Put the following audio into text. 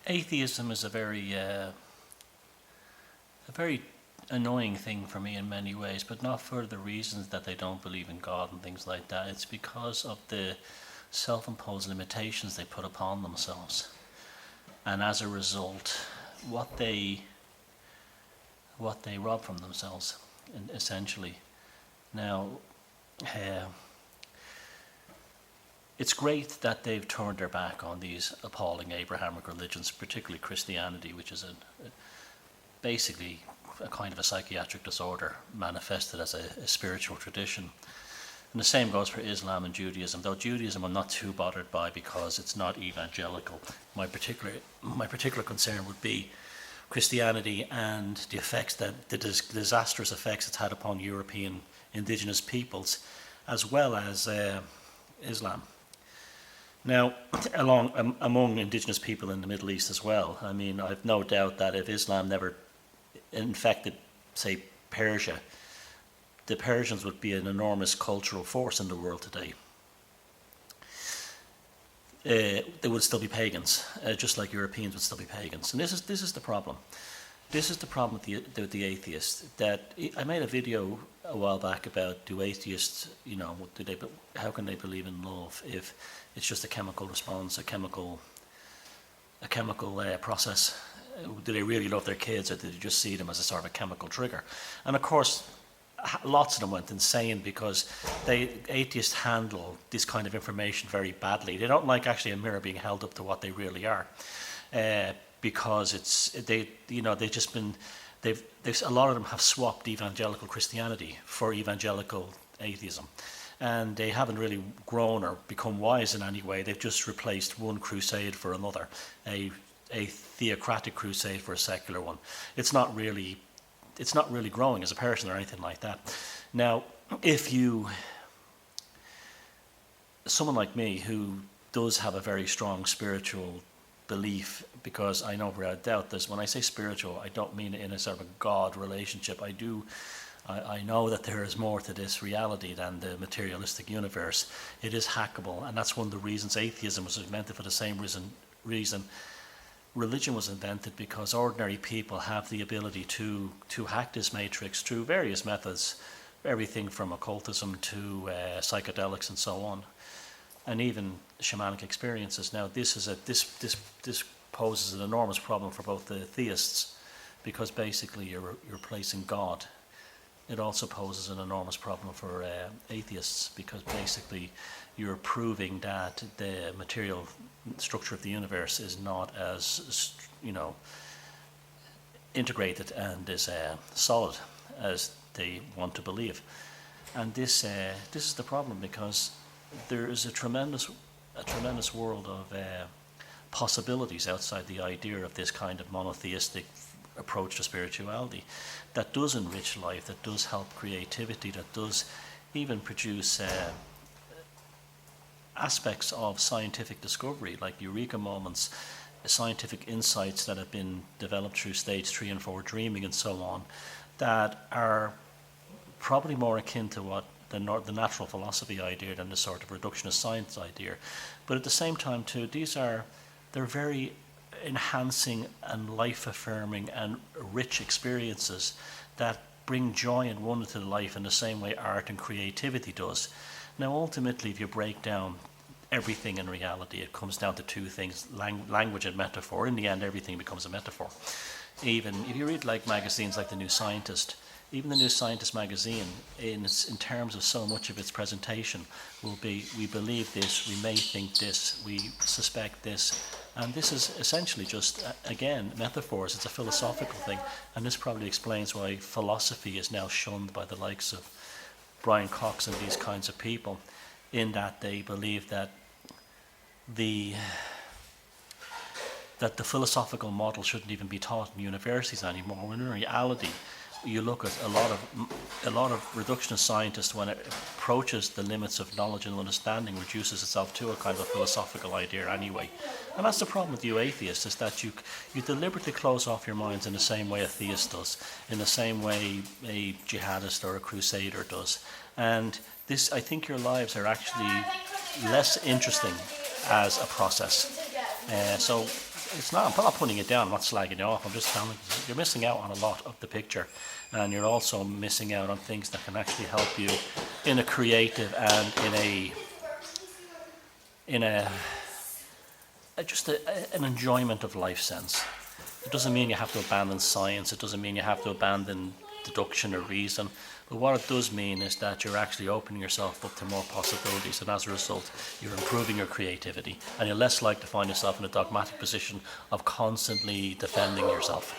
Atheism is a very annoying thing for me in many ways, but not for the reasons that they don't believe in God and things like that. It's because of the self-imposed limitations they put upon themselves, and as a result, what they rob from themselves, essentially. Now, it's great that they've turned their back on these appalling Abrahamic religions, particularly Christianity, which is basically a kind of a psychiatric disorder manifested as a spiritual tradition. And the same goes for Islam and Judaism, though Judaism I'm not too bothered by because it's not evangelical. My particular concern would be Christianity and the effects the disastrous effects it's had upon European indigenous peoples, as well as Islam. Now, among indigenous people in the Middle East as well, I mean, I've no doubt that if Islam never infected, say, Persia, the Persians would be an enormous cultural force in the world today. They would still be pagans, just like Europeans would still be pagans. And this is the problem. This is the problem with the atheists. That I made a video a while back about, do atheists, how can they believe in love if it's just a chemical response, a chemical process? Do they really love their kids, or do they just see them as a sort of a chemical trigger? And of course, lots of them went insane because atheists handle this kind of information very badly. They don't like actually a mirror being held up to what they really are, because a lot of them have swapped evangelical Christianity for evangelical atheism, and they haven't really grown or become wise in any way. They've just replaced one crusade for another, a theocratic crusade for a secular one. It's not really growing as a person or anything like that. Now, someone like me who does have a very strong spiritual belief, because I know without doubt this, when I say spiritual, I don't mean it in a sort of a God relationship. I know that there is more to this reality than the materialistic universe. It is hackable, and that's one of the reasons atheism was invented, for the same reason religion was invented, because ordinary people have the ability to hack this matrix through various methods, everything from occultism to psychedelics and so on, and even shamanic experiences. Now, this poses an enormous problem for both the theists, because basically you're replacing God. It also poses an enormous problem for atheists, because basically you're proving that the material structure of the universe is not as integrated and as solid as they want to believe. And this is the problem, because there is a tremendous world of possibilities outside the idea of this kind of monotheistic approach to spirituality that does enrich life, that does help creativity, that does even produce aspects of scientific discovery, like eureka moments, scientific insights that have been developed through stage 3 and 4 dreaming and so on, that are probably more akin to what the natural philosophy idea than the sort of reductionist science idea. But at the same time too, they're very enhancing and life-affirming and rich experiences that bring joy and wonder to life in the same way art and creativity does. Now, ultimately, if you break down everything in reality, it comes down to two things: language and metaphor. In the end, everything becomes a metaphor. Even if you read like magazines like The New Scientist, even The New Scientist magazine, in terms of so much of its presentation, will be, we believe this, we may think this, we suspect this. And this is essentially just, again, metaphors. It's a philosophical thing. And this probably explains why philosophy is now shunned by the likes of Brian Cox and these kinds of people, in that they believe that the philosophical model shouldn't even be taught in universities anymore. When in reality, you look at a lot of reductionist scientists, when it approaches the limits of knowledge and understanding, reduces itself to a kind of philosophical idea anyway. And that's the problem with you atheists, is that you deliberately close off your minds in the same way a theist does, in the same way a jihadist or a crusader does. And this, I think your lives are actually less interesting as a process. So it's not. I'm not putting it down. I'm not slagging you off. I'm just telling you you're missing out on a lot of the picture, and you're also missing out on things that can actually help you in a creative and in a just an enjoyment of life sense. It doesn't mean you have to abandon science. It doesn't mean you have to abandon deduction or reason. But what it does mean is that you're actually opening yourself up to more possibilities, and as a result, you're improving your creativity, and you're less likely to find yourself in a dogmatic position of constantly defending yourself.